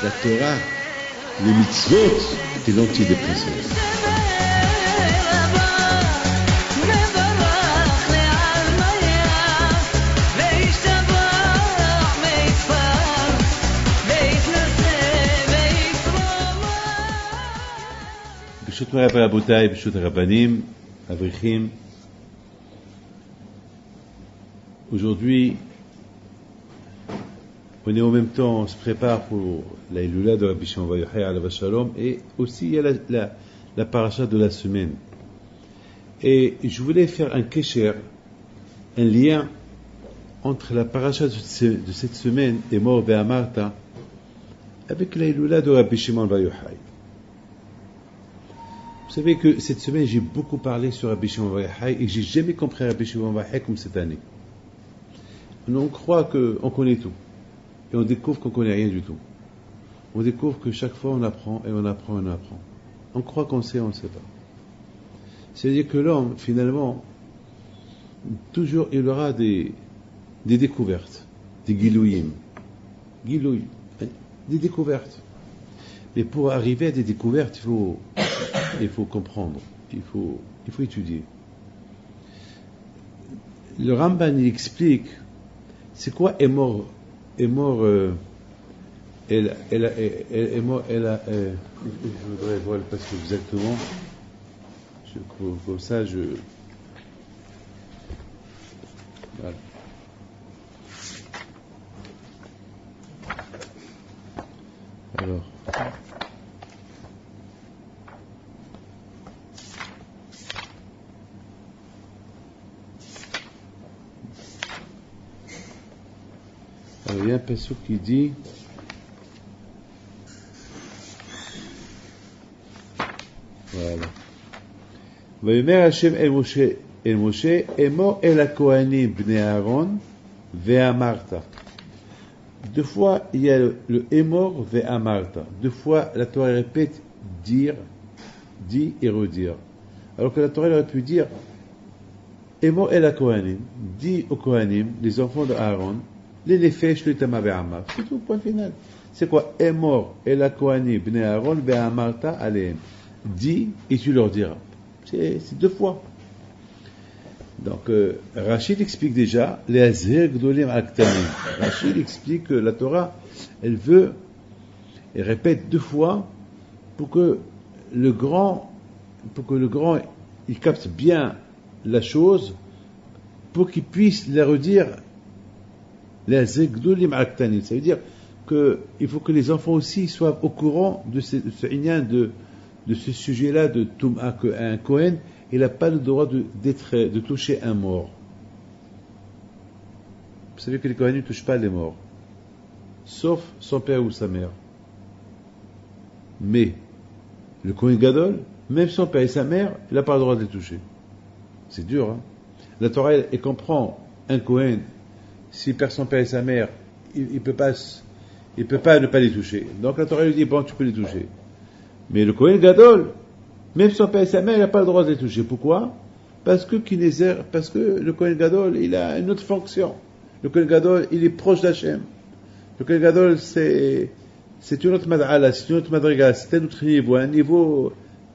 La Torah, les mitzvot et l'antidépresseur. B'shut Rabbi Rabotai, B'shut Rabbanim, Avrichim. Aujourd'hui, on est en même temps, on se prépare pour la Iloula de Rabbi Shimon Bar Yochai alav shalom, et aussi il y a la paracha de la semaine. Et je voulais faire un kesher, un lien entre la paracha de cette semaine, Emor ve'amarta, avec la Iloula de Rabbi Shimon Bar Yochai. Vous savez que cette semaine, j'ai beaucoup parlé sur Rabbi Shimon Bar Yochai et j'ai jamais compris Rabbi Shimon Bar Yochai comme cette année. On croit qu'on connaît tout. Et on découvre qu'on ne connaît rien du tout. On découvre que chaque fois on apprend et on apprend et on apprend. On croit qu'on sait, on ne sait pas. C'est-à-dire que l'homme, finalement, toujours il aura des découvertes, des gilouyim, des découvertes. Mais pour arriver à des découvertes, il faut comprendre, il faut étudier. Le Ramban il explique, c'est quoi est mort, je voudrais voir le passage exactement. Comme ça, voilà. Alors. Alors, il y a un passage qui dit voilà. ויאמר השם אל משה אמור אל הכהנים בני אהרון ואמרת. Deux fois il y a le emor ve'amarta. Deux fois la Torah répète dire, dit et redire. Alors que la Torah aurait pu dire emor el hakohanim, dit aux kohanim, les enfants d'Aaron, les nefesh le tama ve'amav. C'est tout, point final. C'est quoi? Emor el hakohanim bnei Aaron ve'amarta alehem. Dis et tu leur diras. C'est deux fois. Donc, Rachid explique déjà les azir gdolim aktanim. Rachid explique que la Torah, elle répète deux fois pour que le grand, il capte bien la chose, pour qu'il puisse la redire les azir gdolim aktanim. Ça veut dire qu'il faut que les enfants aussi soient au courant de ce inyan de ce sujet-là de Toum'a, qu'un Kohen, il n'a pas le droit de toucher un mort. Vous savez que les Kohanim ne touchent pas les morts, sauf son père ou sa mère. Mais le Kohen Gadol, même son père et sa mère, il n'a pas le droit de les toucher. C'est dur, hein. La Torah, elle comprend un Kohen, s'il perd son père et sa mère, il peut pas ne pas les toucher. Donc la Torah lui dit, bon, tu peux les toucher. Mais le Kohen Gadol, même son père et sa mère, il n'a pas le droit de les toucher. Pourquoi? Parce que le Kohen Gadol, il a une autre fonction. Le Kohen Gadol, il est proche d'Hachem. Le Kohen Gadol, c'est une autre mad'ala, c'est une autre madriga, c'est un autre niveau, un niveau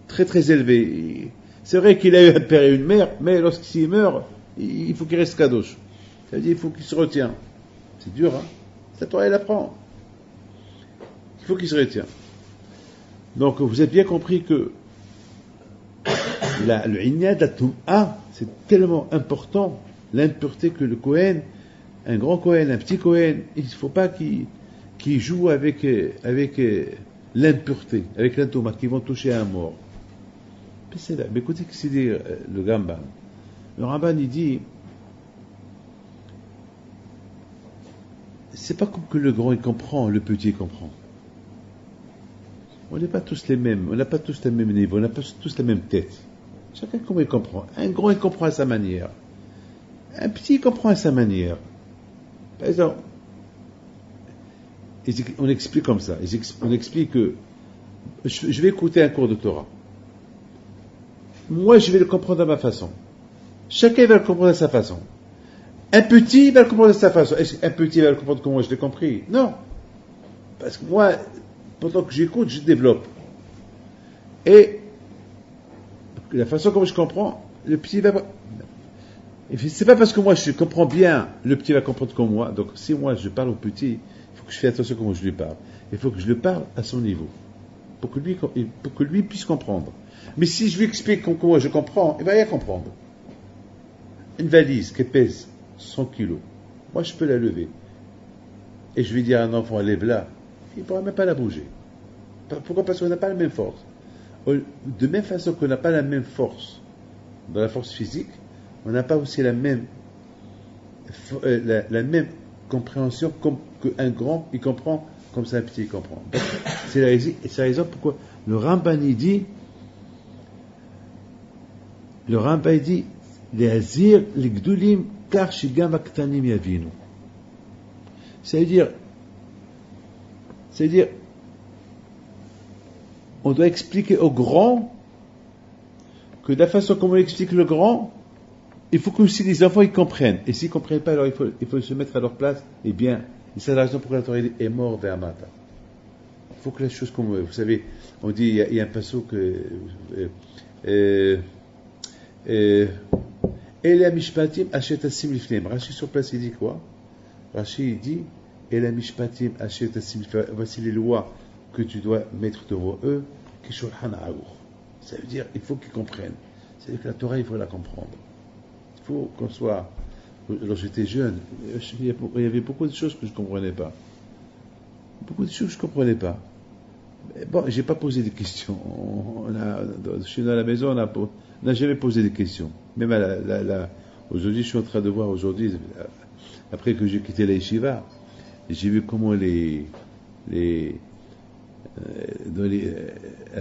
très très élevé. C'est vrai qu'il a eu un père et une mère, mais lorsqu'il meurt, il faut qu'il reste kadosh. C'est-à-dire, il faut qu'il se retient. C'est dur, hein? Cette Torah, elle apprend. Il faut qu'il se retient. Donc, vous avez bien compris que le inya de la Toum'a, c'est tellement important, l'impureté que le Kohen, un grand Kohen, un petit Kohen, il ne faut pas qu'il joue avec l'impureté, avec la Toum'a, qui vont toucher un mort. Mais écoutez ce qu'il dit le Ramban. Le Ramban, il dit, c'est pas comme que le grand il comprend, le petit il comprend. On n'est pas tous les mêmes, on n'a pas tous le même niveau, on n'a pas tous la même tête. Chacun comment il comprend. Un grand, il comprend à sa manière. Un petit, il comprend à sa manière. Par exemple, on explique comme ça. On explique que je vais écouter un cours de Torah. Moi, je vais le comprendre à ma façon. Chacun va le comprendre à sa façon. Un petit va le comprendre à sa façon. Est-ce qu'un petit va le comprendre comme moi je l'ai compris? Non. Parce que moi, pendant que j'écoute, je développe. Et la façon comme je comprends, le petit va... Et c'est pas parce que moi je comprends bien, le petit va comprendre comme moi. Donc si moi je parle au petit, il faut que je fasse attention comment je lui parle. Il faut que je le parle à son niveau. Pour que lui puisse comprendre. Mais si je lui explique comment moi je comprends, il va rien comprendre. Une valise qui pèse 100 kilos, moi je peux la lever. Et je vais dire à un enfant, lève-la. Il ne pourra même pas la bouger. Pourquoi? Parce qu'on n'a pas la même force. De même façon qu'on n'a pas la même force dans la force physique, on n'a pas aussi la même compréhension comme qu'un grand, il comprend comme ça un petit, il comprend. C'est la raison pourquoi le Ramban dit, Le'azir l'igdulim kar shigam aktanim yavinu. C'est-à-dire, on doit expliquer au grand que de la façon comme on explique le grand, il faut que aussi les enfants ils comprennent. Et s'ils ne comprennent pas, alors il faut se mettre à leur place. Eh bien, c'est la raison pour laquelle la Torah est mort vers Mata. Il faut que les choses comme vous savez, on dit, il y a un passage que Ela mishpatim ashet asim lifneim. Rashi sur place il dit quoi? Rashi dit Ela mishpatim ashet asim lifneim. Voici les lois que tu dois mettre devant eux. Kishulhan aour. Ça veut dire il faut qu'ils comprennent. C'est-à-dire que la Torah il faut la comprendre. Il faut qu'on soit. Lorsque j'étais jeune, il y avait beaucoup de choses que je ne comprenais pas. Beaucoup de choses que je ne comprenais pas. Mais bon, j'ai pas posé des questions. Chez nous à la maison, on n'a jamais posé des questions. Même aujourd'hui, je suis en train de voir aujourd'hui, après que j'ai quitté la yeshiva, j'ai vu comment à la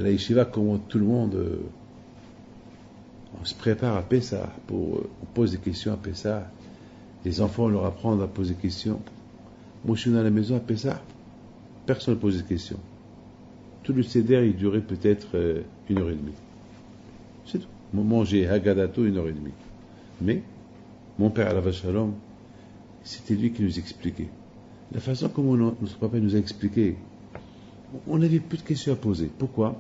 yeshiva, comment tout le monde on se prépare à Pessah, on pose des questions à Pessah. Les enfants, on leur apprend à poser des questions. Moi, je suis à la maison à Pessah, personne ne pose des questions. Tout le seder, il durait peut-être 1h30. C'est tout. Manger Hagadato 1h30. Mais, mon père Alav Shalom, c'était lui qui nous expliquait. La façon comme notre papa nous a expliqué, on n'avait plus de questions à poser. Pourquoi?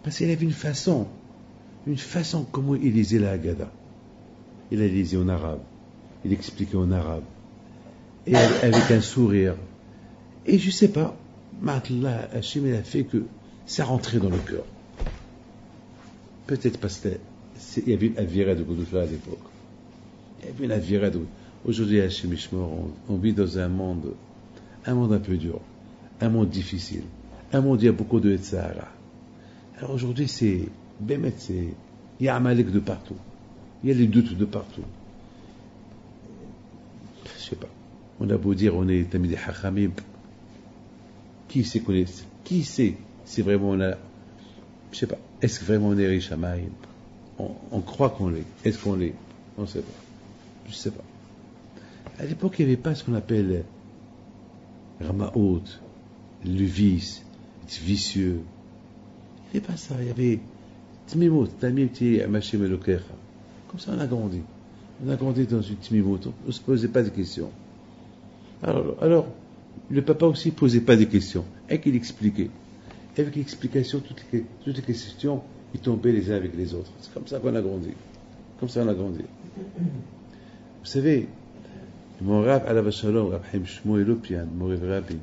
Parce qu'il avait une façon comment il lisait la Haggadah. Il la lisait en arabe. Il expliquait en arabe. Et avec un sourire. Et je sais pas, Ma'atullah, Hachem, il a fait que ça rentrait dans le cœur. Peut-être parce qu'il y avait une avira de Goudoufla à l'époque. Il y avait une avira de... Aujourd'hui, Hachem Ishmor, on vit dans un monde un peu dur, un monde difficile, un monde où il y a beaucoup de Sahara. Alors aujourd'hui, il y a Amalek de partout. Il y a les doutes de partout. Je sais pas. On a beau dire, on est Tamid Hachamim. Qui sait qu'on est? Qui sait si vraiment on a... Je sais pas. Est-ce que vraiment on est riche à Maïm? On croit qu'on l'est. Est-ce qu'on l'est? On ne sait pas. Je sais pas. À l'époque, il n'y avait pas ce qu'on appelle Ramaot, le vice, être vicieux. Il n'y avait pas ça. Il y avait Tmimot, Tamimti Amashim Elokecha. Comme ça, on a grandi. On a grandi dans une Tmimot. On ne se posait pas de questions. Alors, le papa aussi ne posait pas de questions. Et qu'il expliquait. Avec l'explication, toutes les questions, ils tombaient les uns avec les autres. C'est comme ça qu'on a grandi. Comme ça, on a grandi. Vous savez, mon Rav Alav Shalom, Rav Chaim Shmuel Lopian, mon Rabbi,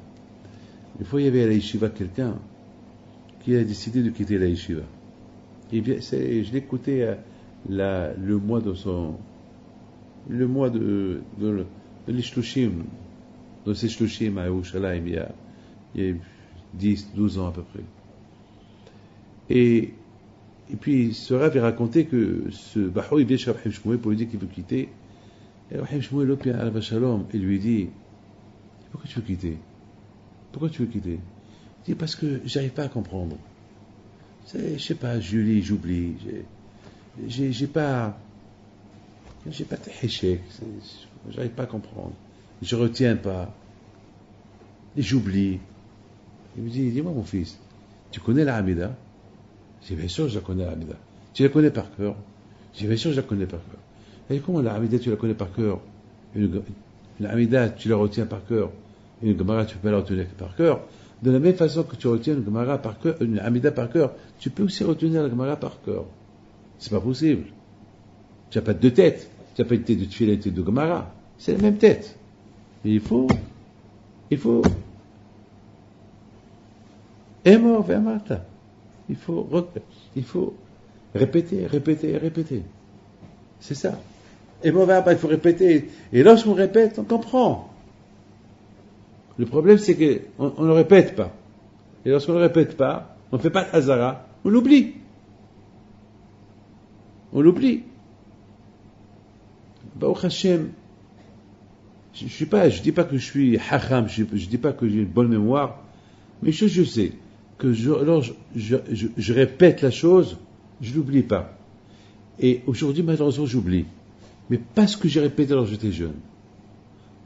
une fois il y avait à la yeshiva quelqu'un qui a décidé de quitter la yeshiva. Et bien, je l'ai écouté le mois de l'Ishlushim, dans ces Shlushim à Yerushalayim, il y a 10, 12 ans à peu près. Et puis, ce Rav a raconté que ce Bahou, il vient chez Rav Chaim Shmuel pour lui dire qu'il veut quitter. Et Rav Chaim Shmuel Lopian Alav Shalom, il lui dit, pourquoi tu veux quitter? Il dit, parce que j'arrive pas à comprendre. Je sais pas, Julie, j'oublie. J'ai pas d'échec. J'arrive pas à comprendre. Je retiens pas. Et j'oublie. Il me dit, dis-moi mon fils, tu connais la Hamida? J'ai dit, bien sûr, je la connais la Hamida. Tu la connais par cœur? J'ai dit, bien sûr, je la connais par cœur. Et comment la Hamida, tu la connais par cœur? Une Hamida, tu la retiens par cœur. Une Gemara, tu peux la retenir par cœur. De la même façon que tu retiens une Gemara par cœur, une Hamida par cœur, tu peux aussi retenir la Gemara par cœur. C'est pas possible. Tu n'as pas deux têtes. Tu n'as pas une tête de Tfila et une tête de Gemara. C'est la même tête. Mais il faut, Emor ve'amarta. Il faut répéter. C'est ça. Emor ve'amarta, il faut répéter. Et lorsqu'on répète, on comprend. Le problème, c'est qu'on ne le répète pas. Et lorsqu'on ne le répète pas, on ne fait pas de Hazara, on l'oublie. Baruch Hashem, je dis pas que je suis hacham, je dis pas que j'ai une bonne mémoire, mais je sais que lorsque je répète la chose, je l'oublie pas. Et aujourd'hui, malheureusement, j'oublie. Mais parce que j'ai répété lorsque j'étais jeune.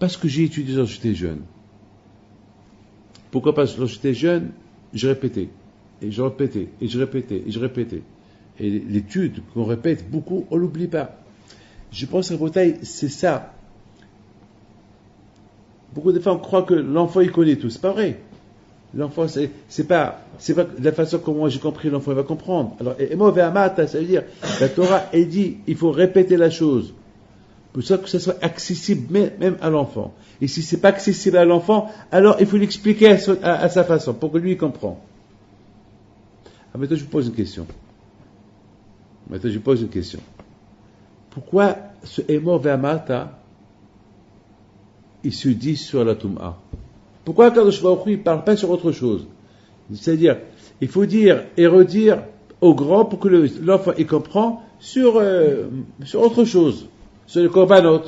Parce que j'ai étudié lorsque j'étais jeune. Pourquoi? Parce que lorsque j'étais jeune, je répétais. Et je répétais. Et l'étude qu'on répète beaucoup, on l'oublie pas. Je pense que Rabotai, c'est ça. Beaucoup de fois, on croit que l'enfant, il connaît tout. C'est pas vrai. L'enfant, c'est pas de la façon comme moi j'ai compris, l'enfant, il va comprendre. Alors, et moi, Ve'amata, ça veut dire, la Torah, elle dit, il faut répéter la chose. Pour ça que ça soit accessible même à l'enfant. Et si c'est pas accessible à l'enfant, alors il faut l'expliquer à sa façon, pour que lui, il comprenne. Alors maintenant, je vous pose une question. Pourquoi ce Emor Ve'amata, il se dit sur la Tum'a? Pourquoi Kadosh Baruch Hu, il ne parle pas sur autre chose? C'est-à-dire, il faut dire et redire au grand pour que l'enfant il comprend sur autre chose, sur le korbanot.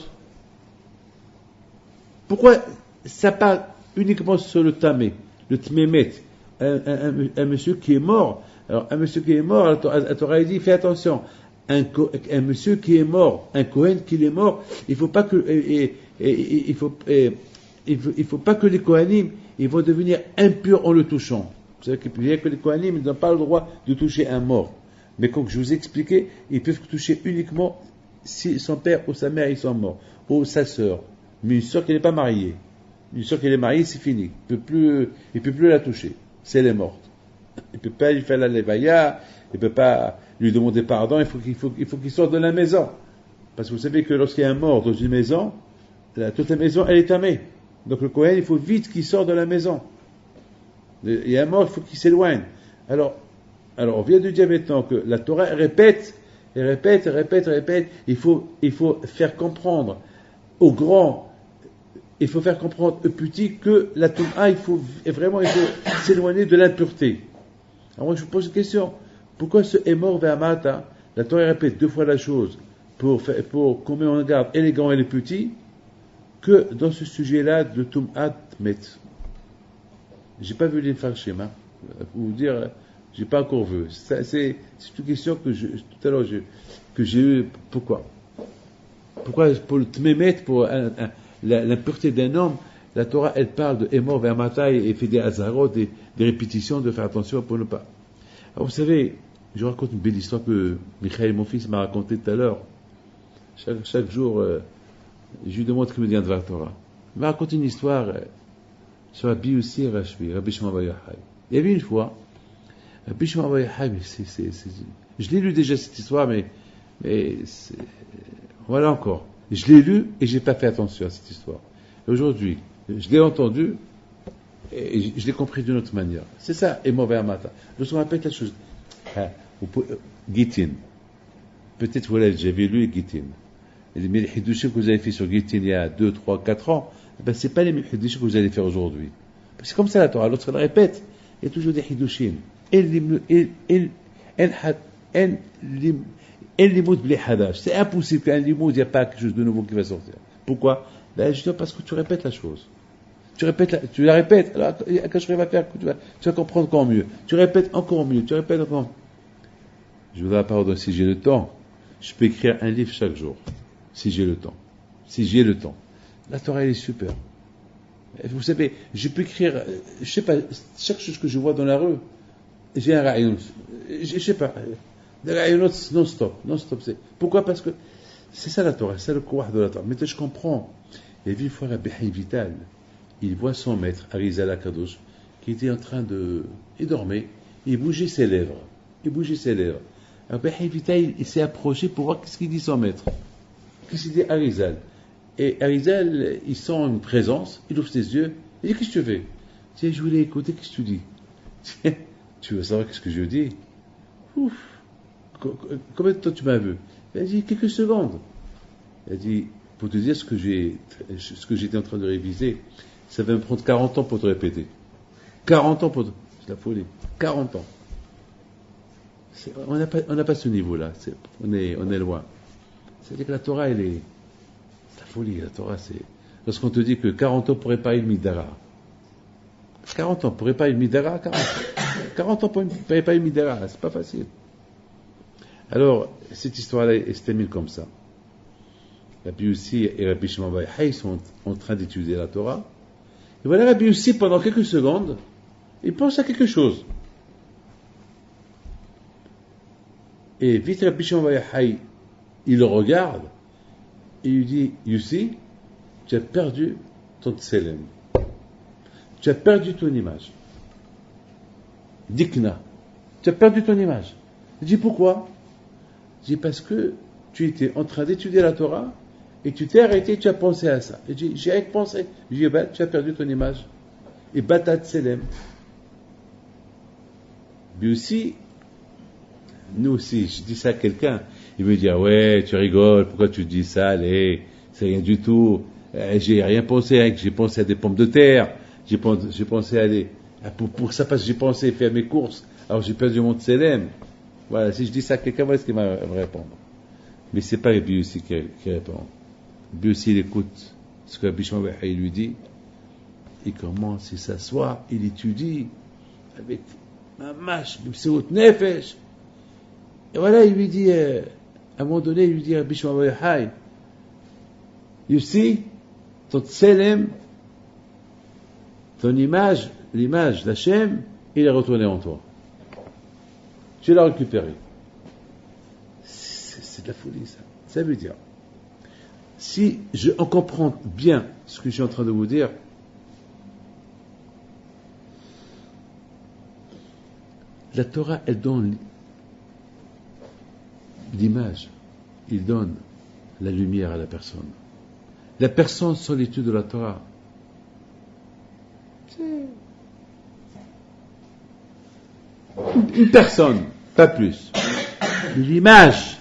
Pourquoi ça parle uniquement sur le tamé, le tmémet, un monsieur qui est mort? Alors, un monsieur qui est mort, la Torah dit, fais attention, un monsieur qui est mort, un Kohen qui est mort, il faut pas que, il faut pas que les Kohanim, ils vont devenir impurs en le touchant. Vous savez que les Kohanim, ils n'ont pas le droit de toucher un mort. Mais comme je vous ai expliqué, ils peuvent toucher uniquement si son père ou sa mère, ils sont morts. Ou sa sœur. Mais une sœur qui n'est pas mariée. Une sœur qui est mariée, c'est fini. Il peut plus la toucher. C'est elle est morte. Il peut pas lui faire la levaya, il peut pas lui demander pardon, il faut qu'il sorte de la maison. Parce que vous savez que lorsqu'il y a un mort dans une maison, toute la maison, elle est tamée. Donc le Kohen, il faut vite qu'il sorte de la maison. Il y a un mort, il faut qu'il s'éloigne. Alors, on vient de dire maintenant que la Torah répète. Il faut faire comprendre aux grands, il faut faire comprendre aux petits que la Torah, il faut s'éloigner de l'impureté. Alors moi, je vous pose une question. Pourquoi ce Emor Ve'amata, la Torah répète 2 fois la chose pour qu'on met en garde et les grands et les petits, que dans ce sujet-là de Tum'at Met. J'ai pas vu les Farshim, pour vous dire, j'ai pas encore vu. C'est une question que tout à l'heure, que j'ai eu. Pourquoi pour le Tmemet, pour l'impureté d'un homme, la Torah, elle parle de Emor Ve'amata et fait des Hazarot, des répétitions, de faire attention pour ne pas. Alors, vous savez, je raconte une belle histoire que Michael, mon fils, m'a racontée tout à l'heure. Chaque jour, je lui demande qu'il me dit un Dvar Torah. Il m'a raconté une histoire sur Rabbi Yossi et Rabbi Shimon Bar Yochai. Il y avait une fois, Rabbi Shimon Bar Yochai, je l'ai lu déjà cette histoire, mais voilà encore. Je l'ai lu et j'ai pas fait attention à cette histoire. Et aujourd'hui, je l'ai entendu et je l'ai compris d'une autre manière. C'est ça, et mauvais matin. Lorsqu'on répète la chose, Gittin. Peut-être vous l'avez déjà lu, Gittin. Mais les hidushim que vous avez fait sur Gittin il y a 2, 3, 4 ans, ben c'est pas les mêmes hidushim que vous allez faire aujourd'hui. C'est comme ça la Torah. Lorsqu'on la répète, il y a toujours des hidushim. C'est impossible qu'un limoud, il n'y a pas quelque chose de nouveau qui va sortir. Pourquoi? Ben, justement parce que tu répètes la chose. Tu la répètes. Alors, quand je va faire, tu vas comprendre encore mieux. Tu répètes encore mieux. Je voudrais pardon, si j'ai le temps, je peux écrire un livre chaque jour. Si j'ai le temps. Si j'ai le temps. La Torah, elle est super. Vous savez, je peux écrire, je sais pas, chaque chose que je vois dans la rue, j'ai un rayon. Je sais pas, des rayons non-stop. Pourquoi? Parce que c'est ça la Torah, c'est le courage de la Torah. Maintenant, je comprends. Il y avait une fois Rabbi Chaim Vital, il voit son maître, Arizal Akadosh, qui était en train de. Il dormait, il bougeait ses lèvres. Rabbi Chaim Vital, il s'est approché pour voir ce qu'il dit son maître. Qu'est-ce qu'il dit Arizal? Et Arizal, il sent une présence, il ouvre ses yeux, il dit: qu'est-ce que tu fais? Tiens, je voulais écouter, qu'est-ce que tu dis? Tiens, tu veux savoir qu'est-ce que je dis? Ouf, combien de temps tu m'as vu? Il a dit: quelques secondes. Il a dit: pour te dire ce que j'étais en train de réviser, ça va me prendre 40 ans pour te répéter. 40 ans pour te... C'est la folie. 40 ans. On n'a pas ce niveau-là. On est loin. C'est-à-dire que la Torah, elle est... C'est la folie. La Torah, c'est... Lorsqu'on te dit que 40 ans pour réparer le Midara. 40 ans pour réparer le Midara, 40 ans pour réparer le Midara. C'est pas facile. Alors, cette histoire-là, elle se termine comme ça. Rabbi Yossi et Rabbi Shimon bar Yochai sont en train d'étudier la Torah. Et voilà, Rabbi Yossi, pendant quelques secondes, il pense à quelque chose. Et vite, Rabbi Shimon bar Yochai, il le regarde, et il lui dit: Yossi, tu as perdu ton tselem. Tu as perdu ton image. Dikna. Tu as perdu ton image. Il dit: pourquoi? Il dit: parce que tu étais en train d'étudier la Torah, et tu t'es arrêté, tu as pensé à ça. Il dit: j'ai rien que pensé. Il dit: tu as perdu ton image. Et batat tselem. Mais aussi, nous aussi, je dis ça à quelqu'un, il me dit: ah ouais, tu rigoles, pourquoi tu dis ça? Allez, c'est rien du tout. J'ai rien pensé, j'ai pensé à des pommes de terre, j'ai pensé à des... Pour ça, parce que j'ai pensé faire mes courses, alors j'ai perdu mon tselem. Voilà, si je dis ça à quelqu'un, voilà ce qu'il va me répondre. Mais c'est pas Rabbi Yossi qui répond. Rabbi Yossi, il écoute ce que Rabbi Shimon bar Yochai lui dit, il commence, il s'assoit, il étudie, avec mamash, b'mseut nefesh. Et voilà, il lui dit, à un moment donné, il lui dit à Rabbi Shimon bar Yochai: Yossi, ton tselem, ton image, l'image d'Hachem, il est retourné en toi. Tu l'as récupéré. C'est de la folie, ça. Ça veut dire, si on comprend bien ce que je suis en train de vous dire, la Torah, elle donne l'image, il donne la lumière à la personne. La personne sans l'étude de la Torah, c'est une personne, pas plus. L'image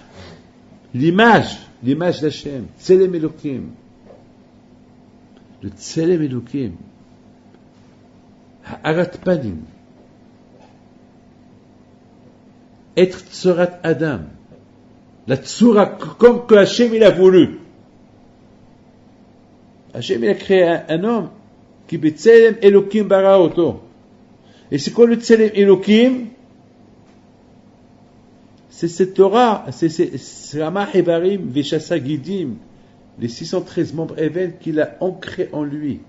d'Hachem, Tselem Elokim. Le Tselem Elokim, Ha'arat Panim, être Tsorat Adam, la Tsura, comme que Hachem il a voulu. Hachem il a créé un homme qui Tselem Elokim bara oto. Et c'est quoi le Tselem Elokim? C'est cette Torah, c'est Rama Hebarim Veshasa Gidim, les 613 membres et veines qu'il a ancrés en lui.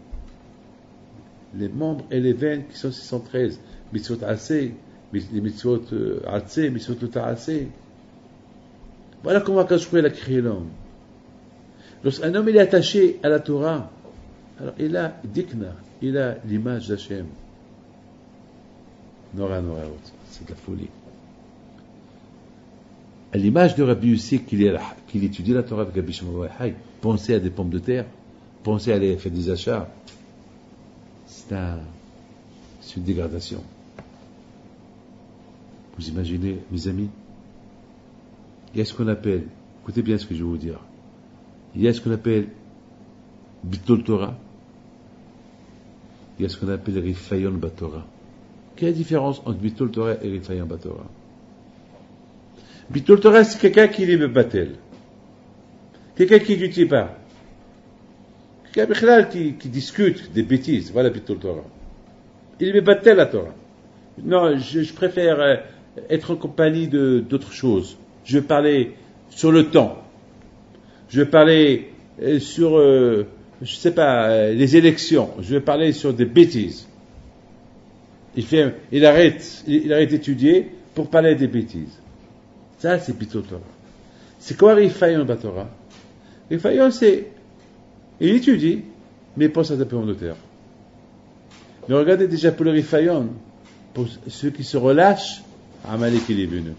Les membres et les veines qui sont 613, mitzvot Aseh, les mitzvot Aseh, mitzvot Aseh. Voilà comment Akash a créé l'homme. Lorsqu'un homme il est attaché à la Torah, alors il a Dikna, il a l'image d'Hachem. Nora, c'est de la folie. À l'image de Rabbi Yossi qu'il étudie la Torah avec Rabbi Shimon bar Yochai, pensez à des pommes de terre, pensez à aller faire des achats. C'est une dégradation. Vous imaginez, mes amis, il y a ce qu'on appelle, écoutez bien ce que je vais vous dire, il y a ce qu'on appelle Bittul Torah, il y a ce qu'on appelle Rifayon Batorah. Quelle est la différence entre Bittul Torah et Rifayon Batorah? Bittul Torah, c'est quelqu'un qui est batel, quelqu'un qui n'étudie pas, quelqu'un qui discute des bêtises. Voilà Bittul Torah. Il est batel la Torah. Non, je préfère être en compagnie d'autres choses. Je vais parler sur le temps. Je vais parler sur, je sais pas, les élections. Je vais parler sur des bêtises. Il arrête d'étudier pour parler des bêtises. Ça, c'est Pitot Torah. C'est quoi Rifayon Batora? Rifayon, c'est, il étudie, mais il pense à des pommes de terre. Mais regardez déjà pour le Rifayon, pour ceux qui se relâchent, Amalek il est venu.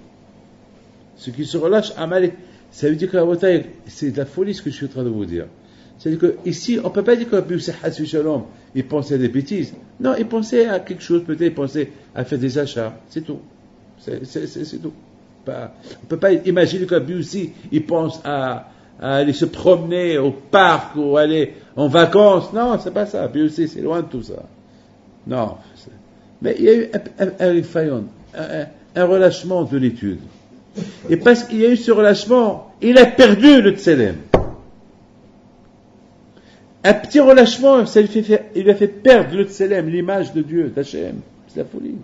Ceux qui se relâchent, Amalek, ça veut dire que la bataille, c'est de la folie ce que je suis en train de vous dire. C'est-à-dire qu'ici, on ne peut pas dire que c'est Hassu Shalom, il pensait à des bêtises. Non, il pensait à quelque chose, peut-être il pensait à faire des achats, c'est tout. C'est tout. On ne peut pas imaginer qu'Abu aussi, il pense à aller se promener au parc ou aller en vacances. Non, c'est pas ça. Abu aussi, c'est loin de tout ça. Non. Mais il y a eu un rifayon, un relâchement de l'étude. Et parce qu'il y a eu ce relâchement, il a perdu le tselem. Un petit relâchement, il lui a fait perdre le tselem, l'image de Dieu, d'Hachem. C'est la folie.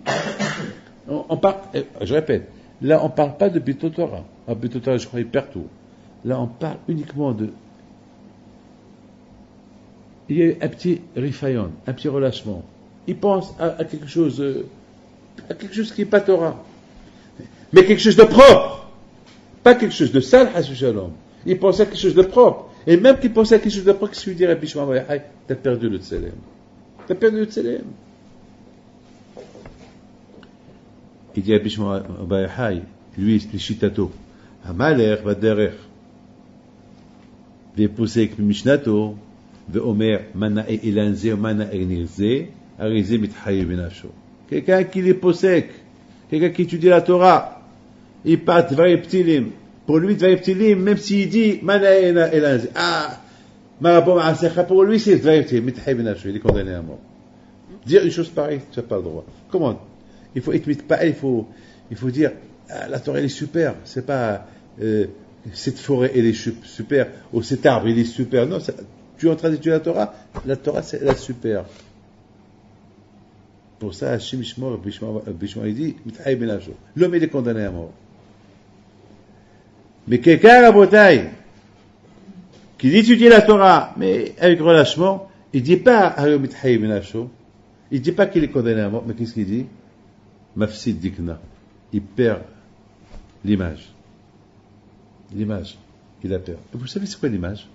Je répète, là on ne parle pas de Pitot Torah. En Pitot Torah, je crois qu'il perd tout. Là on parle uniquement de... Il y a eu un petit rifayon, un petit relâchement. Il pense à quelque chose qui n'est pas Torah. Mais quelque chose de propre. Pas quelque chose de sale, Hassu Shalom. Il pensait à quelque chose de propre. Et même qu'il pensait à quelque chose de propre, qu'est-ce qu'il dirait Rabbi Shimon Bar Yochai? T'as perdu le tselem. T'as perdu le tselem. Il dit Rabbi Shimon Bar Yochai, lui, c'est Shitato. Hamaler vaderer. Vepusek mishnato. Veomer mana e ilanze mana e nirze. Arize mitchaye benasho. Quelqu'un qui les possède. Quelqu'un qui étudie la Torah. Il part Dvarim Ptilim. Pour lui, Dvarim Ptilim, même s'il dit mana e ilanze. Marabom Asecha, pour lui, c'est Dvarim Ptilim. Mitchaye benasho. Il est condamné à mort. Dire une chose pareille, tu n'as pas le droit. Comment? Il faut dire, la Torah elle est super, c'est pas cette forêt elle est super, ou cet arbre il est super. Non, tu es en train d'étudier la Torah c'est la super. Pour ça, Hachem Ishmor, il dit, l'homme il est condamné à mort. Mais quelqu'un à Bretagne, qui étudie la Torah, mais avec relâchement, il dit pas, il dit pas qu'il est condamné à mort, mais qu'est-ce qu'il dit? Mafsid dikna. Il perd l'image. L'image, il la perd. Et vous savez c'est quoi l'image?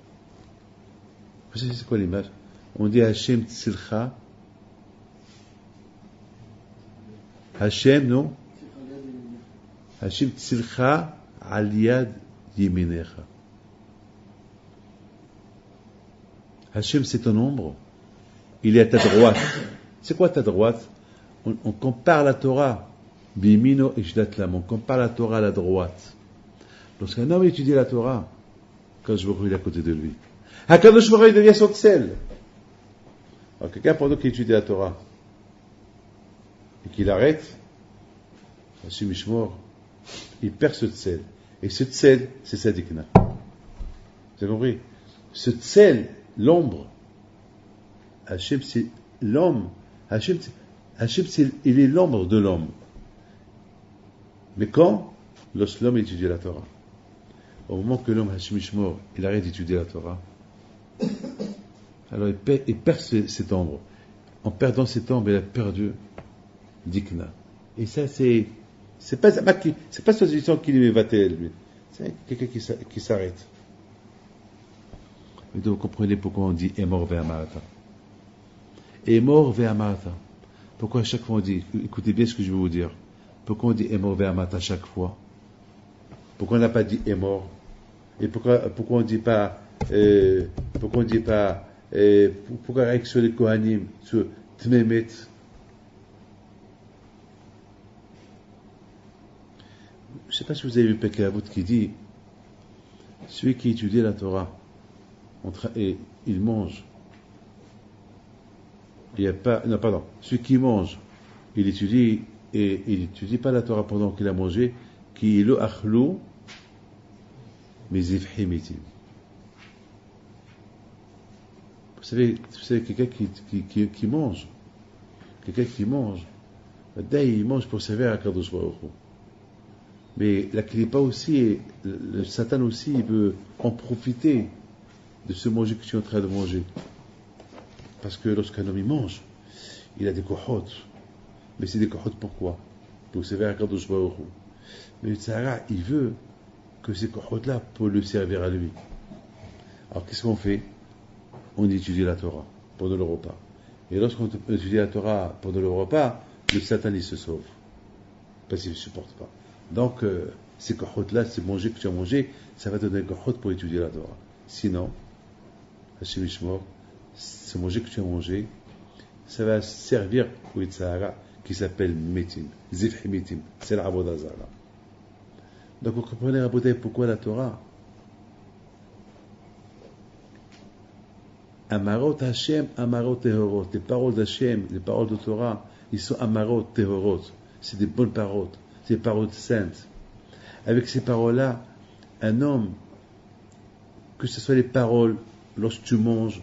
Vous savez c'est quoi l'image? On dit Hashem Tzilcha. Hashem, non? Hashem Tzilcha Aliyad Yeminecha. Hashem c'est ton ombre. Il est à ta droite. C'est quoi ta droite? On compare la Torah, Bimino et Jdatlam, on compare la Torah à la droite. Lorsqu'un homme étudie la Torah, quand je me est à côté de lui, Hakadosh Baruch Hu devient son tsel. Alors quelqu'un pendant qu'il étudie la Torah et qu'il arrête, Hashim Ishmor, il perd ce tsel. Et ce tsel, c'est Sadikna. Vous avez compris? Ce tsel, l'ombre, Hachem c'est l'homme, Hachem il est l'ombre de l'homme. Mais quand? Lorsque l'homme étudie la Torah. Au moment que l'homme, Hachem Ishmor, il arrête d'étudier la Torah, alors il perd cette ombre. En perdant cette ombre, il a perdu Dikna. Et ça, c'est pas sa situation qui lui est lui. C'est quelqu'un qui s'arrête. Et donc, vous comprenez pourquoi on dit Emor ve'amarata. Emor ve'amarata. Pourquoi à chaque fois on dit, écoutez bien ce que je vais vous dire, pourquoi on dit Emor ve'amarata à chaque fois? Pourquoi on n'a pas dit Emor? Et pourquoi on dit pas, pourquoi avec sur les Kohanim, sur Tmemet? Je ne sais pas si vous avez vu Pirkei Avot qui dit, celui qui étudie la Torah, et il mange, celui qui mange, il étudie, et il n'étudie pas la Torah pendant qu'il a mangé, qui lo achlu mizif himitim. Vous savez, quelqu'un qui mange, il mange pour servir à Kadosh Baruch Hu. Mais la Klippa aussi, le Satan aussi, il veut en profiter de ce manger que tu es en train de manger. Parce que lorsqu'un homme il mange, il a des cohotes. Mais c'est des cohotes pourquoi? Pour servir à Kadosh Baruch Hu. Mais le Tzara, il veut que ces cohotes-là pour le servir à lui. Alors qu'est-ce qu'on fait? On étudie la Torah pendant le repas. Et lorsqu'on étudie la Torah pendant le repas, le Satan il se sauve. Parce qu'il ne supporte pas. Donc, ces cohotes-là, ces manger que tu as mangé, ça va te donner des cohotes pour étudier la Torah. Sinon, Hachem Ishmor, ce manger que tu as mangé, ça va servir au Yitzhara qui s'appelle Metim, Zifhi Metim, c'est l'Avodah Zara. Donc, vous comprenez, Rabotai, pourquoi la Torah? Amarot Hashem, Amarot Tehorot. Les paroles d'Hashem, les paroles de Torah, ils sont Amarot Tehorot. C'est des bonnes paroles, c'est des paroles saintes. Avec ces paroles-là, un homme, que ce soit les paroles lorsque tu manges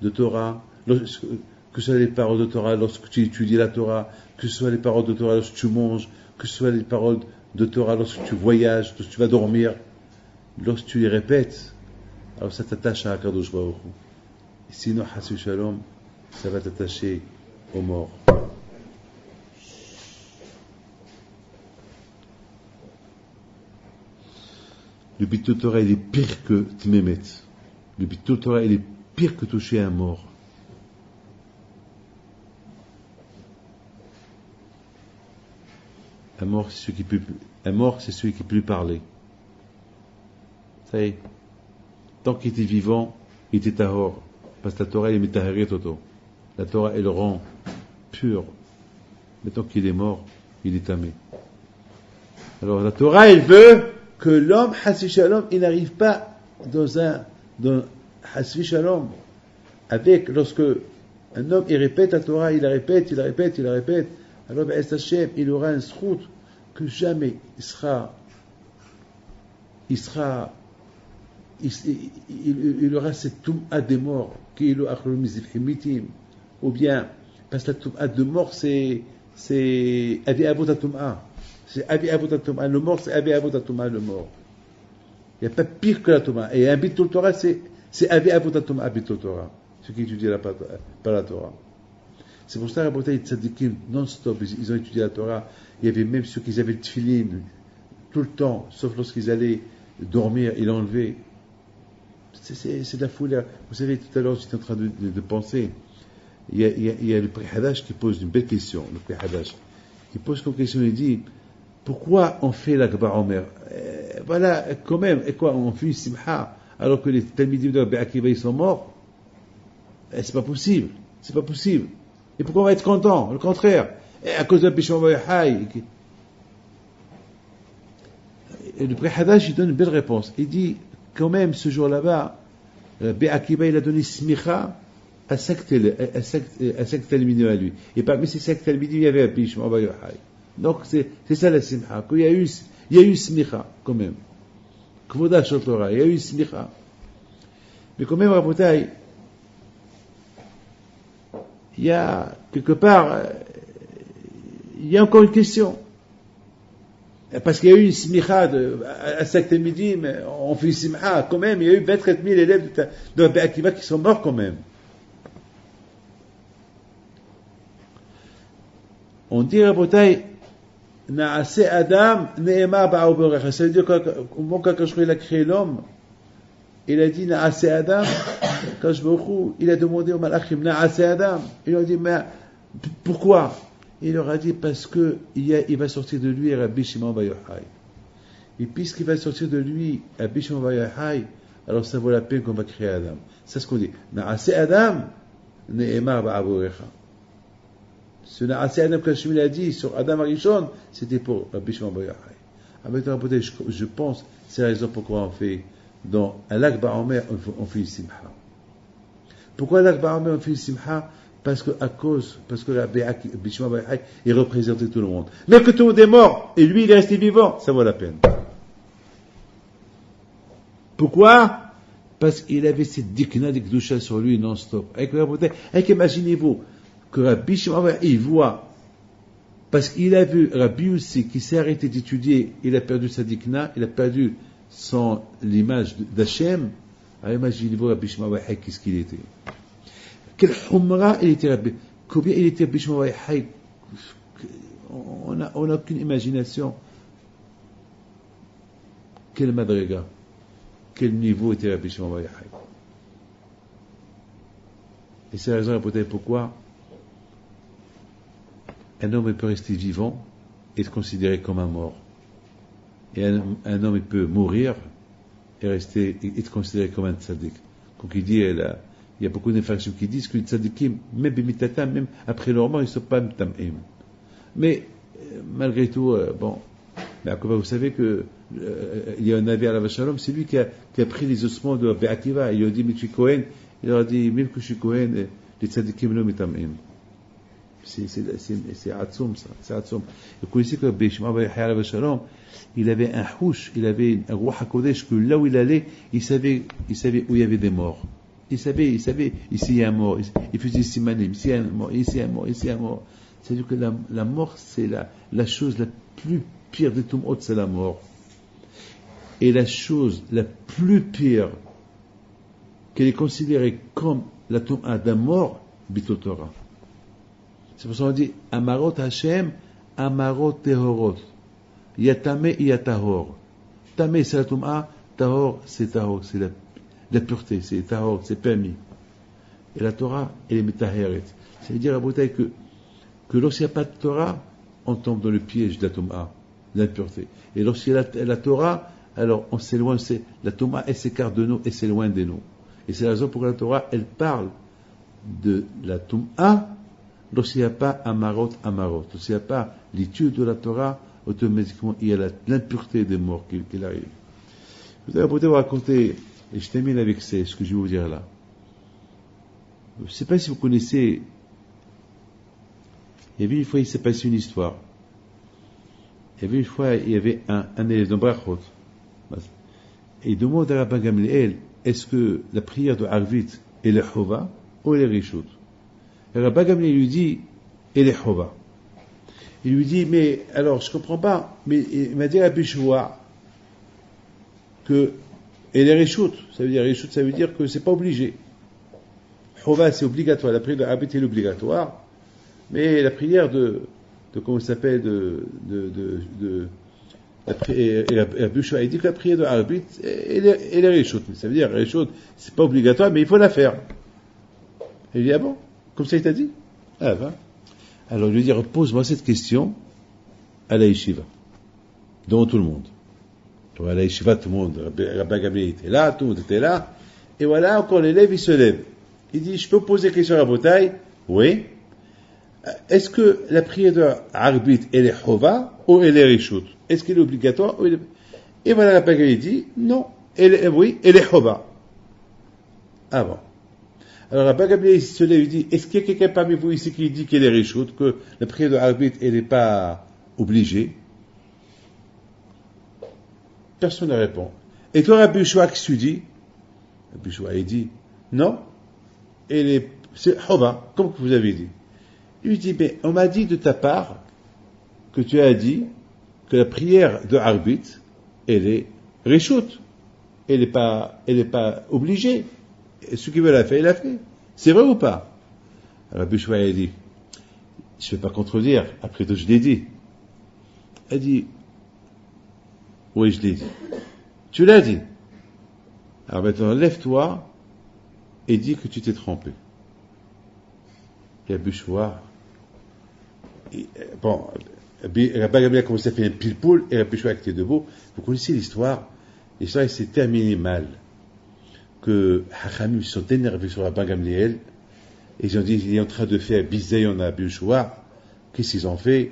de Torah, que ce soit les paroles de Torah lorsque tu étudies la Torah, que ce soit les paroles de Torah lorsque tu manges, que ce soit les paroles de Torah lorsque tu voyages, lorsque tu vas dormir, lorsque tu les répètes, alors ça t'attache à Akadosh Baruch Hu. Sinon, Hassu Shalom, ça va t'attacher aux morts. Le Bitul Torah, il est pire que Tmemet. Le Bitul Torah, il est pire que toucher un mort. Un mort, c'est celui qui peut parler. Ça y est. Tant qu'il était vivant, il était tahor. Parce que la Torah, elle est mitaharit toto. La Torah, elle le rend pur. Mais tant qu'il est mort, il est tamé. Alors la Torah, elle veut que l'homme, Hassi Shalom, il n'arrive pas dans Hassi Shalom, avec, lorsque un homme, il répète la Torah, il la répète, alors, Hashem, il aura un srout que jamais il aura cette toum'a des morts, ou bien, parce que la toum'a de mort, c'est Abi Avot Toum'a. C'est Abi Avot Toum'a. Le mort, c'est Abi Avot Toum'a, le mort. Il n'y a pas pire que la Toum'a. Et un Bitul Torah, c'est Abi Avot Toum'a, Bitul Torah. Ceux qui étudient pas la Torah. C'est pour ça que Rabotai Tzadikim, non-stop, ils ont étudié la Torah. Il y avait même ceux qui avaient le tefillin tout le temps, sauf lorsqu'ils allaient dormir, ils l'enlevaient. C'est de la folie. Vous savez, tout à l'heure, j'étais en train de penser. Il y a le Pri Hadash qui pose une belle question. Le Pri Hadash qui pose comme question, il dit pourquoi on fait l'Akbar Omer? Voilà, quand même, et quoi, on fait une simha alors que les Talmidim de Rabbi Akiva ils sont morts? C'est pas possible. Et pourquoi on va être content? Le contraire. Et à cause de Bishon Vayahai. Et le Pri Hadash, il donne une belle réponse. Il dit quand même, ce jour-là-bas, Rabbi Akiva, il a donné smicha à 5 talmidim à lui. Et parmi ces 5 talmidim, il y avait un Bishon Vayahai. Donc, c'est ça la simha. Il y a eu smicha, quand même. Kvoda Shotora, il y a eu smicha. Mais quand même, Rabotai, il y a, quelque part, il y a encore une question. Parce qu'il y a eu une smicha à 5 talmidim, on fait une simcha, quand même, il y a eu 24 000 élèves de Rabbi Akiva qui sont morts quand même. On dit, Rabotai, Na'ase Adam, Ne'ema ba'oberecha. Ça veut dire quand Kadosh il a créé l'homme, il a dit Na'ase Adam, Kadosh Baruch il a demandé au Malachim, Na'ase Adam. Il leur a dit, mais pourquoi? Il leur a dit, parce que il va sortir de lui Rabbi Shimon Bar Yochai. Et puisqu'il va sortir de lui Rabbi Shimon Bar Yochai, alors ça vaut la peine qu'on va créer Adam. C'est ce qu'on dit. Na'ase Adam, Ne'ema ba'oberecha. Ce Na'ase Adam qu'Hachem a dit sur Adam Arishon, c'était pour Rabbi Shimon Bar Yochai. Je pense, c'est la raison pourquoi on fait dans un lac Ba'omer, on fait une simha. Pourquoi lac Ba'omer on fait une simha? Parce que Rabbi Shimon Bar Yochai, il représentait tout le monde. Mais que tout le monde est mort, et lui il est resté vivant, ça vaut la peine. Pourquoi? Parce qu'il avait cette dikna de Kedusha sur lui non-stop. Avec imaginez-vous, que Rabbi Shimon Bar Yochai, il voit Parce qu'il a vu Rabbi aussi qui s'est arrêté d'étudier, il a perdu sa dikna, il a perdu l'image d'Hachem. Alors imaginez-vous Rabbi Shimon Bar Yochai, qu'est-ce qu'il était. Quel humra il était Rabbi. Combien il était Rabbi Shimon Bar Yochai. On n'a aucune imagination. Quel madriga. Quel niveau était Rabbi Shimon Bar Yochai. Et c'est la raison pourquoi un homme peut rester vivant et être considéré comme un mort. Et un homme peut mourir et être considéré comme un tzaddik. Comme il dit, il y a beaucoup d'infractions qui disent que les tzaddikim, même après leur mort, ils ne sont pas mtam'im. Mais, malgré tout, mais vous savez que il y a un Navi Alav Shalom, c'est lui qui a pris les ossements de Rabbi Akiva. Il lui a dit, mais tu es Kohen. Il leur a dit, même que je suis Kohen, les tzaddikim ne mtam'im. C'est Atzoum, ça. C'est Atzoum. Vous connaissez que Rabbi Shimon Bar Yochai Alav Shalom, il avait un houch, il avait un Ruach HaKodesh, que là où il allait, il savait où il y avait des morts. Il savait, ici il y a un mort. Il faisait simanim, ici il y a un mort, ici il y a un mort, ici il y a un mort. C'est-à-dire que la mort, c'est la chose la plus pire de tout le monde, c'est la mort. Et la chose la plus pire, qu'elle est considérée comme la tombe d'un mort, Bitul Torah. C'est pour ça qu'on dit Amarot Hashem, Amarot Tehorot. Yatame Yatahor. Tame c'est la Toum'a, Tahor c'est Tahor, c'est la pureté, c'est Tahor, c'est permis. Et la Torah, elle est Metaheret. Ça veut dire à Bouteille que lorsqu'il n'y a pas de Torah, on tombe dans le piège de la Toum'a, de l'impureté. Et lorsqu'il y a la Torah, alors on s'éloigne, la Toum'a, elle s'écarte de nous et s'éloigne de nous. Et c'est la raison pour laquelle la Torah, elle parle de la Toum'a, lorsqu'il n'y a pas Amarot. Lorsqu'il n'y a pas l'étude de la Torah, automatiquement, il y a l'impureté des morts qui arrive. Vous allez peut-être vous raconter, et je termine avec ce que je vais vous dire là. Je ne sais pas si vous connaissez, il y avait une fois, il s'est passé une histoire. Il y avait une fois, il y avait un élève de Brachot. Et il demande à Rabbi Gamliel, est-ce que la prière de Arvit est le Chova ou elle est Rishut? Et Rabbi Gamliel lui dit, elle est Chova. Il lui dit, mais alors je comprends pas, mais il m'a dit à Bishua que elle est Rishut. Ça veut dire Rishut, ça veut dire que c'est pas obligé. Chova, c'est obligatoire. La prière de Arvit est obligatoire. Mais la prière de comment ça s'appelle, la Bishua, il dit que la prière de Arvit, elle est Rishut. Ça veut dire, Rishut, c'est pas obligatoire, mais il faut la faire. Il dit, ah bon? Comme ça il t'a dit? Ah ben. Alors, je lui dis, pose-moi cette question à la yeshiva, devant tout le monde. À la yeshiva, tout le monde, Rabbi Gamliel était là, tout le monde était là, et voilà, encore l'élève, il se lève. Il dit, je peux poser la question à la bataille? Oui. Est-ce que la prière de Arbit, elle est Chova, ou elle est Rishut? Est-ce qu'elle est obligatoire? Et voilà, Rabbi Gamliel dit, non, oui, elle est Chova. Ah bon. Alors, Rabbi Gamliel se lève et dit, est-ce qu'il y a quelqu'un parmi vous ici qui dit qu'elle est Rishut, que la prière de Arvit, elle n'est pas obligée? Personne ne répond. Et toi, Rabbi Shua, qu'est-ce que tu dis? Rabbi Shua, il dit, non, c'est Chova, comme vous avez dit. Il lui dit, mais on m'a dit de ta part que tu as dit que la prière de Arvit, elle est Rishut. Elle n'est pas obligée. Et ce qu'il veut la faire, il l'a fait. C'est vrai ou pas? Alors, Rabbi Shua, il dit, je ne vais pas contredire, après tout, je l'ai dit. Elle dit, oui, je l'ai dit. Tu l'as dit. Alors maintenant, lève-toi et dis que tu t'es trompé. Et Rabbi Shua, Rabbi Gamliel a commencé à faire un pile-poule, et Rabbi Shua était debout. Vous connaissez l'histoire? L'histoire, elle s'est terminée mal. Que Hachamim se sont énervés sur Rabbi Gamliel, et ils ont dit, il est en train de faire bisayon à Rabbi Shua. Qu'est-ce qu'ils ont fait?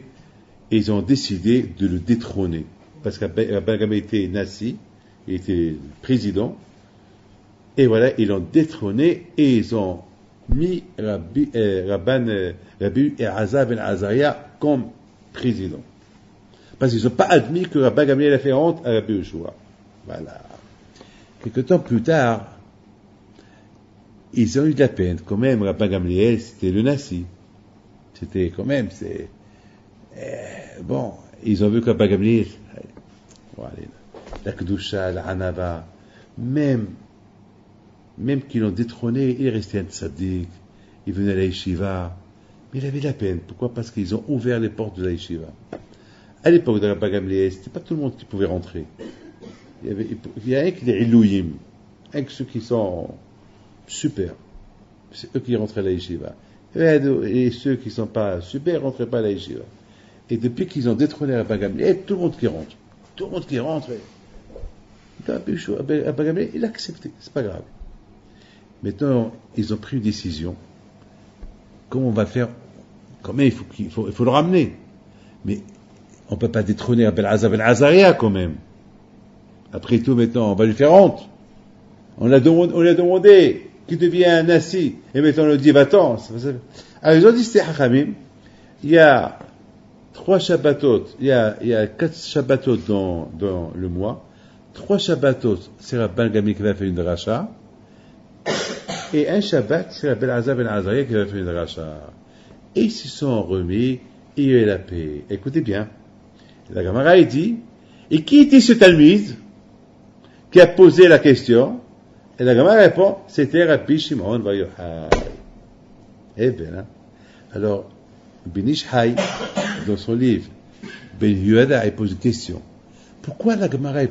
Et ils ont décidé de le détrôner. Parce que Rabbi Gamliel était nasi, il était président, et voilà, ils l'ont détrôné, et ils ont mis Rabbi Elazar ben Azariah comme président. Parce qu'ils n'ont pas admis que Rabbi Gamliel a fait honte à Rabbi Shua. Voilà. Quelque temps plus tard, ils ont eu de la peine. Quand même, Rabbi Gamliel, c'était le nasi. C'était quand même, Bon, ils ont vu que Rabbi Gamliel, la Kedusha, la Hanava, même qu'ils l'ont détrôné, il restait un tzaddik, il venait à la yeshiva, mais il avait la peine. Pourquoi? Parce qu'ils ont ouvert les portes de la yeshiva. À l'époque de Rabbi Gamliel, c'était pas tout le monde qui pouvait rentrer. Il y a un qui est Ilouyim, un que ceux qui sont super, c'est eux qui rentraient à la yeshiva. Et ceux qui ne sont pas super, ne rentraient pas à la yeshiva. Et depuis qu'ils ont détrôné Rabbi Gamliel, tout le monde qui rentre, Rabbi Gamliel, il a accepté, c'est pas grave. Maintenant, ils ont pris une décision. Comment on va faire? Quand même, il faut le ramener. Mais on ne peut pas détrôner Abel Azar Ben Azaria quand même. Après tout, maintenant, on va lui faire honte. On l'a demandé qu'il devient un nasi. Et maintenant, on lui dit, va-t'en. Alors, ils ont dit, c'était Hachamim. Il y a 3 Shabbatot, il y a 4 Shabbatot dans le mois. 3 Shabbatot, c'est Rabbi Gamliel qui va faire une dracha. Et un Shabbat, c'est Rabbi Azar Ben Azaria qui va faire une dracha. Et ils se sont remis, et il y a eu la paix. Écoutez bien. La Gemara dit, et qui était ce Talmid qui a posé la question? Et la Gemara répond, c'était Rabbi Shimon Bar Yochai. Eh bien, alors, Ben Ish Chai, dans son livre, Ben Yehuda, il pose une question. Pourquoi la Gemara,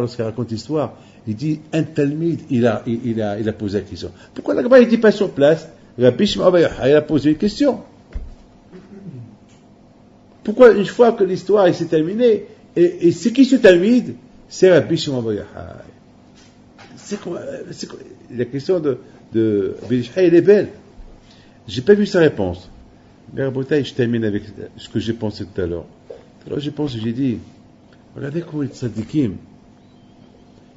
lorsqu'elle raconte l'histoire, il dit, un Talmid, il a posé la question. Pourquoi la Gemara, il dit pas sur place, Rabbi Shimon Bar Yochai, il a posé une question? Pourquoi, une fois que l'histoire s'est terminée, et c'est qui ce Talmid? C'est Rabbi Shimon Bar Yochai. La question de Ben Ish Chai, elle est belle. J'ai pas vu sa réponse. Mais Rabotai, je termine avec ce que j'ai pensé tout à l'heure. Alors j'ai dit, regardez comment les tzadikim,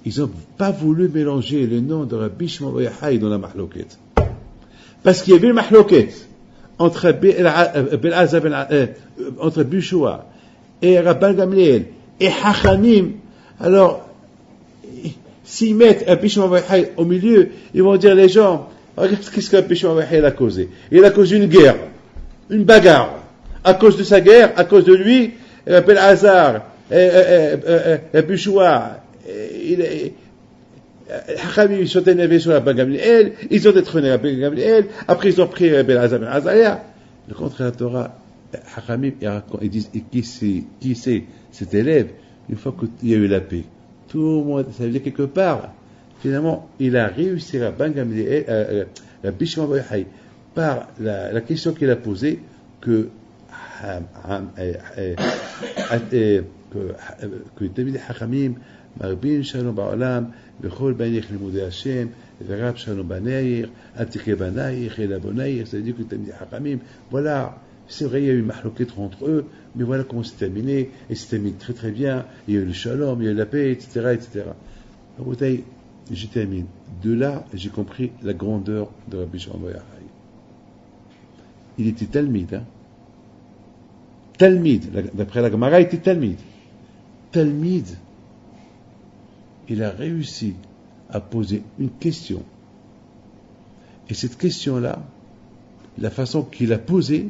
ils n'ont pas voulu mélanger le nom de Rabbi Shimon Bar Yochai dans la mahloket. Parce qu'il y avait une mahloket entre entre Bishua et Rabbi Gamliel et Hachamim. Alors, s'ils mettent Rabbi Shimon Bar Yochai au milieu, ils vont dire les gens, regarde ce que Rabbi Shimon Bar Yochai a causé. Il a causé une guerre, une bagarre. À cause de sa guerre, à cause de lui, Rabbi Azar, Bishua, Hachamim, ils sont énervés sur Rabbi Gamliel, ils ont détrôné Rabbi Gamliel, après ils ont pris Rabbi Azar Ben Azaria. Le contraire de la Torah, Hachamim, ils disent, qui c'est cet élève, une fois qu'il y a eu la paix. Tout le monde, ça veut dire quelque part, finalement, il a réussi Rabbi Gamliel, Rabbi Shimon Bar Yochai, par la question qu'il a posée, que תלמידי חכמים מרבים שלום בעולם וכל בנייך לימודי השם ורב שלום בנייך אל תחיה בנייך אלא בנייך. Ça veut dire que תלמידי חכמים, voilà, c'est vrai, il y a eu une mahloket entre eux, mais voilà comment c'est terminé, et c'est terminé très très bien, il y a eu le shalom, il y a eu la paix, etc., etc. Donc, je termine. De là, j'ai compris la grandeur de Rabbi Shimon Bar Yochai. Il était Talmid, hein. Talmid, d'après la Gemara, il était Talmid. Talmid, il a réussi à poser une question. Et cette question-là, la façon qu'il a posée,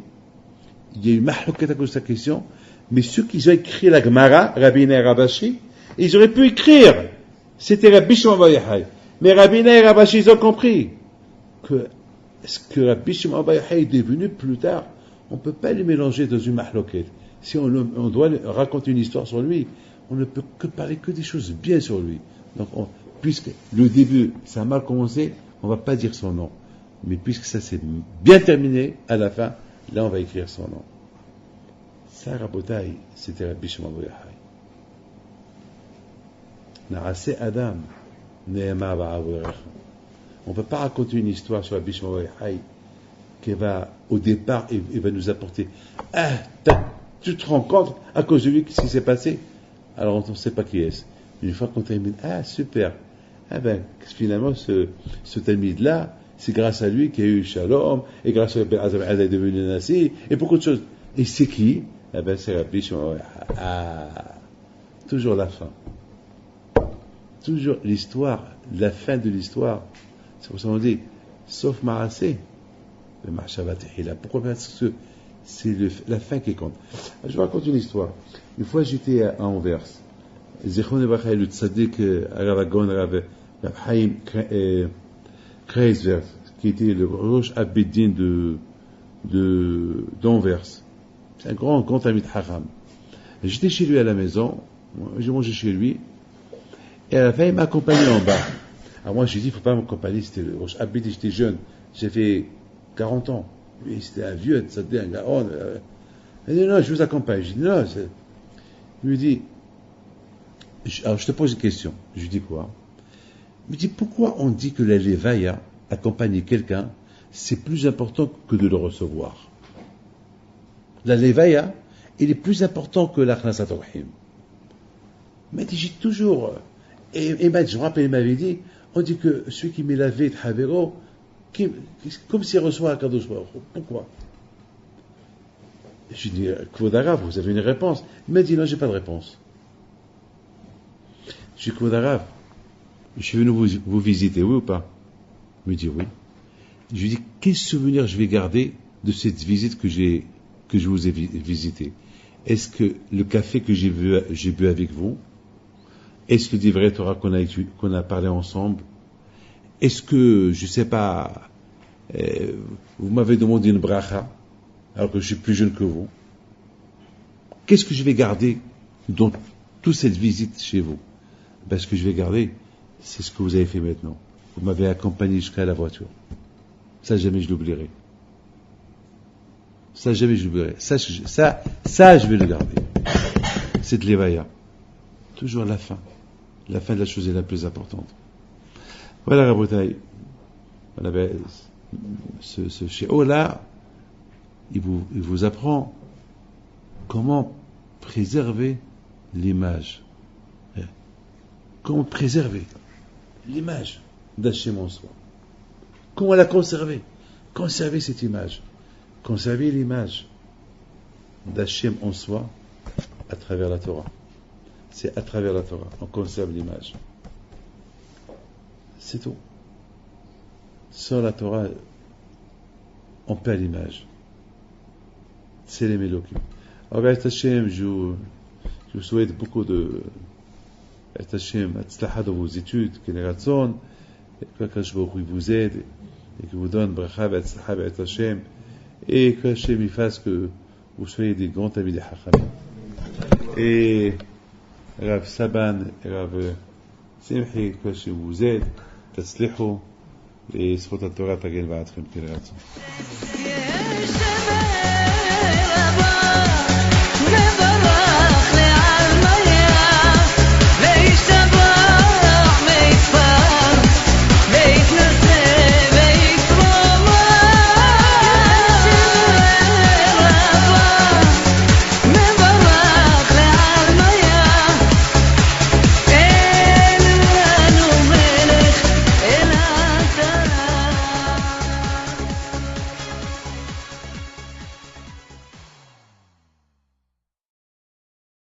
il y a eu mahloket à cause de sa question, mais ceux qui ont écrit la Gemara, Rabbi Ner Rabashi, ils auraient pu écrire, c'était Rabbi Shimon Bar Yochai. Mais Rabbi Ner Rabashi, ils ont compris que ce que Rabbi Shimon Bar Yochai est devenu plus tard, on ne peut pas les mélanger dans une mahloket. Si on doit raconter une histoire sur lui, on ne peut que parler que des choses bien sur lui. Donc, puisque le début, ça a mal commencé, on ne va pas dire son nom. Mais puisque ça s'est bien terminé, à la fin, là, on va écrire son nom. Ça, Rabotai, c'était Rabbi Shimon Bar Yochai. Na'aseh Adam, Ne'ema ba'avorecha. On ne peut pas raconter une histoire sur Rabbi Shimon Bar Yochai qui va, au départ, il va nous apporter. Tu te rends compte, à cause de lui, ce qui s'est passé? Alors, on ne sait pas qui est-ce. Une fois qu'on termine, super. Finalement, ce Talmid-là, c'est grâce à lui qu'il y a eu Shalom, et grâce à lui, Azar est devenu Nasi, et beaucoup de choses. Et c'est qui? C'est Rabbi Shimon Bar Yochai. Toujours la fin. Toujours l'histoire, la fin de l'histoire. C'est pour ça qu'on dit, sauf Ma'aseh. Le Mahshavat Tehila. Pourquoi? Parce que c'est la fin qui compte. Je vous raconte une histoire. Une fois, j'étais à Anvers. Zichron Levacha, le tzaddik Rav Agon, Rav Chaim Kreisberg, qui était le Rosh Abedin d'Anvers. C'est un grand ami de Haram. J'étais chez lui à la maison, j'ai mangé chez lui, et à la fin, il m'a accompagné en bas. Alors moi, j'ai dit, il ne faut pas m'accompagner, c'était le Rosh Abedin, j'étais jeune, j'avais 40 ans. Lui, c'était un vieux, c'était un garon. Il dit, non, je vous accompagne. Je dis, non, il me dit, alors je te pose une question. Je lui dis quoi? Il me dit, pourquoi on dit que la levaya, accompagner quelqu'un, c'est plus important que de le recevoir? La levaya, il est plus important que l'Akhnasat Rahim. Mais j'ai toujours, et je me rappelle, il m'avait dit, on dit que celui qui met la vie de Havero, comme s'il reçoit un cadeau. Pourquoi? Je lui dis, Kvodarav, vous avez une réponse? Il m'a dit, non, j'ai pas de réponse. Je dis, Kvodarav, je suis venu vous visiter, oui ou pas? Il me dit, oui. Je lui dis, quel souvenir je vais garder de cette visite que je vous ai visité? Est-ce que le café que j'ai bu avec vous? Est-ce le Divrei Torah qu'on a parlé ensemble? Est-ce que, je ne sais pas, vous m'avez demandé une bracha, alors que je suis plus jeune que vous? Qu'est-ce que je vais garder dans toute cette visite chez vous? Ce que je vais garder, c'est ce que vous avez fait maintenant. Vous m'avez accompagné jusqu'à la voiture. Ça, jamais je l'oublierai. Ça, jamais je l'oublierai. Ça, je vais le garder. C'est de l'Evaya. Toujours la fin. La fin de la chose est la plus importante. Voilà, Rabotai. Ce Shi'o-là, il vous apprend comment préserver l'image. Comment préserver l'image d'Hachem en soi. Comment la conserver? Conserver cette image. Conserver l'image d'Hachem en soi à travers la Torah. C'est à travers la Torah. On conserve l'image. C'est tout. Sans la Torah, on perd l'image. C'est les Mélokim. Alors, Hachem, je vous souhaite beaucoup de Hachem, Hatzlacha dans vos études, Keneratson, que Hakadosh Baruch Hu vous aide, et que vous donne Bracha, Hatzlacha, Hachem, et que Hachem y fasse que vous soyez des grands amis des Hachamim. Et Rav Saban, Rav Simchi, que Hachem vous aide, Tatzlichu, et Sfot HaTorah Tagel Va'atchem Keneratson.